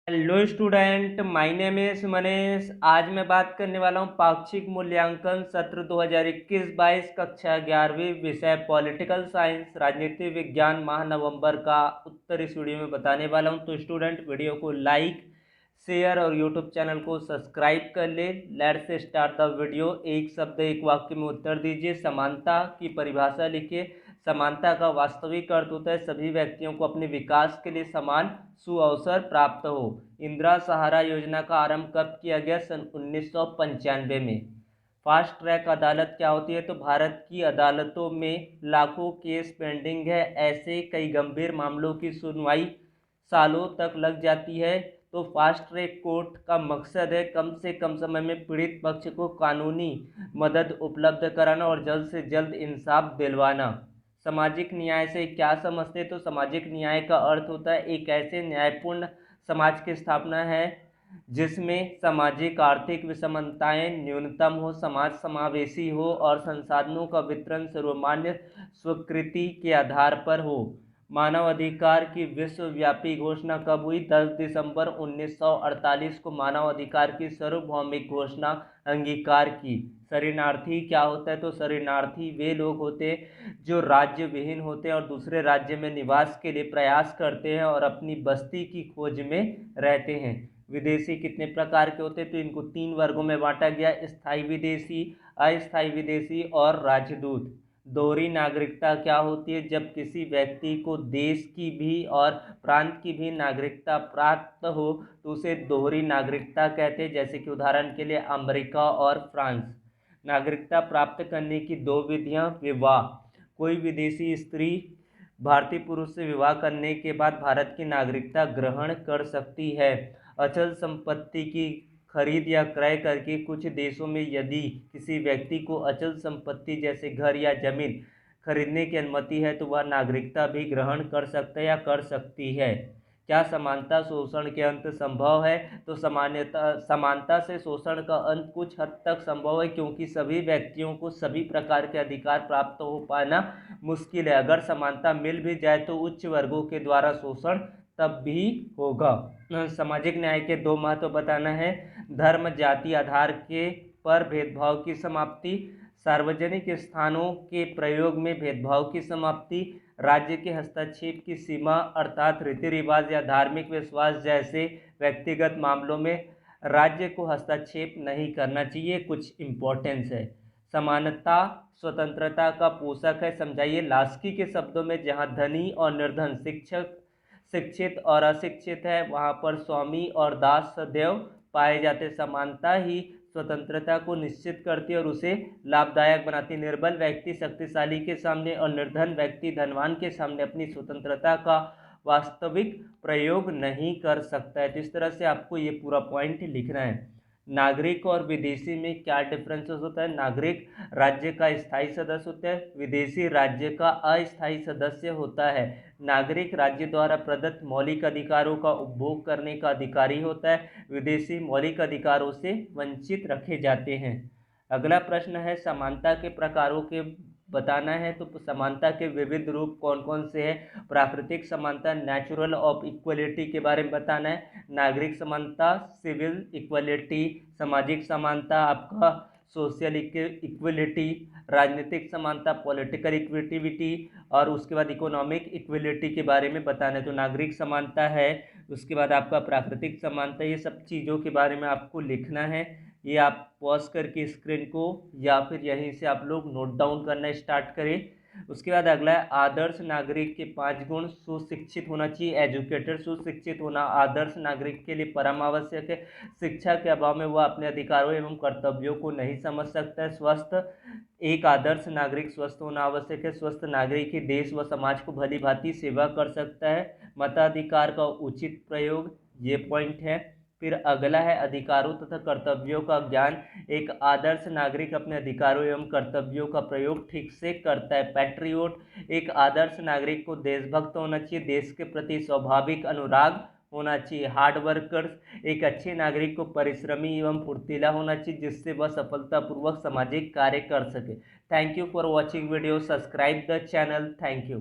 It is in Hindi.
Hello student, my name is Manish. आज मैं बात करने वाला हूँ पाक्षिक मूल्यांकन सत्र 2021-22 कक्षा 11वीं, विषय पॉलिटिकल साइंस राजनीति विज्ञान, माह नवंबर का उत्तर इस वीडियो में बताने वाला हूँ। तो स्टूडेंट, वीडियो को लाइक, शेयर और यूट्यूब चैनल को सब्सक्राइब कर ले। Let's start the video. एक शब्द एक वाक्य में उत्तर दीजिए। समानता की परिभाषा लिखिए। समानता का वास्तविक अर्थ होता है सभी व्यक्तियों को अपने विकास के लिए समान सुअवसर प्राप्त हो। इंदिरा सहारा योजना का आरंभ कब किया गया? सन 1995 में। फास्ट ट्रैक अदालत क्या होती है? तो भारत की अदालतों में लाखों केस पेंडिंग है, ऐसे कई गंभीर मामलों की सुनवाई सालों तक लग जाती है। तो फास्ट ट्रैक कोर्ट का मकसद है कम से कम समय में पीड़ित पक्ष को कानूनी मदद उपलब्ध कराना और जल्द से जल्द इंसाफ दिलवाना। सामाजिक न्याय से क्या समझते हैं? तो सामाजिक न्याय का अर्थ होता है एक ऐसे न्यायपूर्ण समाज की स्थापना है जिसमें सामाजिक आर्थिक विषमताएं न्यूनतम हो, समाज समावेशी हो और संसाधनों का वितरण सर्वमान्य स्वीकृति के आधार पर हो। मानव अधिकार की विश्वव्यापी घोषणा कब हुई? 10 दिसंबर 1948 को मानव अधिकार की सार्वभौमिक घोषणा अंगीकार की। शरणार्थी क्या होता है? तो शरणार्थी वे लोग होते हैं जो राज्य विहीन होते हैं और दूसरे राज्य में निवास के लिए प्रयास करते हैं और अपनी बस्ती की खोज में रहते हैं। विदेशी कितने प्रकार के होते हैं? तो इनको 3 वर्गों में बांटा गया: स्थायी विदेशी, अस्थायी विदेशी और राजदूत। दोहरी नागरिकता क्या होती है? जब किसी व्यक्ति को देश की भी और प्रांत की भी नागरिकता प्राप्त हो तो उसे दोहरी नागरिकता कहते हैं, जैसे कि उदाहरण के लिए अमेरिका और फ्रांस। नागरिकता प्राप्त करने की 2 विधियां: विवाह, कोई विदेशी स्त्री भारतीय पुरुष से विवाह करने के बाद भारत की नागरिकता ग्रहण कर सकती है। अचल संपत्ति की खरीद या क्रय करके कुछ देशों में यदि किसी व्यक्ति को अचल संपत्ति जैसे घर या जमीन खरीदने की अनुमति है तो वह नागरिकता भी ग्रहण कर सकता है या कर सकती है। क्या समानता शोषण के अंत संभव है? तो समानता से शोषण का अंत कुछ हद तक संभव है, क्योंकि सभी व्यक्तियों को सभी प्रकार के अधिकार प्राप्त हो पाना मुश्किल है। अगर समानता मिल भी जाए तो उच्च वर्गों के द्वारा शोषण तब भी होगा। सामाजिक न्याय के 2 महत्व बताना है: धर्म जाति आधार के पर भेदभाव की समाप्ति, सार्वजनिक स्थानों के प्रयोग में भेदभाव की समाप्ति, राज्य के हस्तक्षेप की सीमा अर्थात रीति रिवाज या धार्मिक विश्वास जैसे व्यक्तिगत मामलों में राज्य को हस्तक्षेप नहीं करना चाहिए। कुछ इम्पोर्टेंस है। समानता स्वतंत्रता का पोषक है। समझाइए। लास्की के शब्दों में जहाँ धनी और निर्धन, शिक्षित और अशिक्षित है, वहाँ पर स्वामी और दास सदैव पाए जाते। समानता ही स्वतंत्रता को निश्चित करती है और उसे लाभदायक बनाती। निर्बल व्यक्ति शक्तिशाली के सामने और निर्धन व्यक्ति धनवान के सामने अपनी स्वतंत्रता का वास्तविक प्रयोग नहीं कर सकता है। तो इस तरह से आपको ये पूरा पॉइंट लिखना है। नागरिक और विदेशी में क्या डिफरेंसेस होता है? नागरिक राज्य का स्थायी सदस्य होता है, विदेशी राज्य का अस्थायी सदस्य होता है। नागरिक राज्य द्वारा प्रदत्त मौलिक अधिकारों का उपभोग करने का अधिकारी होता है, विदेशी मौलिक अधिकारों से वंचित रखे जाते हैं। अगला प्रश्न है समानता के प्रकारों के बताना है। तो समानता के विविध रूप कौन कौन से हैं? प्राकृतिक समानता, नेचुरल ऑफ इक्वलिटी के बारे में बताना है। नागरिक समानता, सिविल इक्वलिटी। सामाजिक समानता आपका सोशल इक्वलिटी। राजनीतिक समानता, पॉलिटिकल इक्विटिविटी। और उसके बाद इकोनॉमिक इक्वलिटी के बारे में बताना है। तो नागरिक समानता है, उसके बाद आपका प्राकृतिक समानता। ये सब चीज़ों के बारे में आपको लिखना है। ये आप पॉज करके स्क्रीन को या फिर यहीं से आप लोग नोट डाउन करना स्टार्ट करें। उसके बाद अगला है आदर्श नागरिक के 5 गुण। सुशिक्षित होना चाहिए, एजुकेटेड। सुशिक्षित होना आदर्श नागरिक के लिए परम आवश्यक है। शिक्षा के अभाव में वह अपने अधिकारों एवं कर्तव्यों को नहीं समझ सकता है। स्वस्थ, एक आदर्श नागरिक स्वस्थ होना आवश्यक है। स्वस्थ नागरिक ही देश व समाज को भली भांति सेवा कर सकता है। मताधिकार का उचित प्रयोग, ये पॉइंट है। फिर अगला है अधिकारों तथा कर्तव्यों का ज्ञान। एक आदर्श नागरिक अपने अधिकारों एवं कर्तव्यों का प्रयोग ठीक से करता है। पैट्रियोट, एक आदर्श नागरिक को देशभक्त होना चाहिए, देश के प्रति स्वाभाविक अनुराग होना चाहिए। हार्ड वर्कर्स, एक अच्छे नागरिक को परिश्रमी एवं फुर्तीला होना चाहिए जिससे वह सफलतापूर्वक सामाजिक कार्य कर सके। Thank you for watching video. Subscribe the channel. Thank you.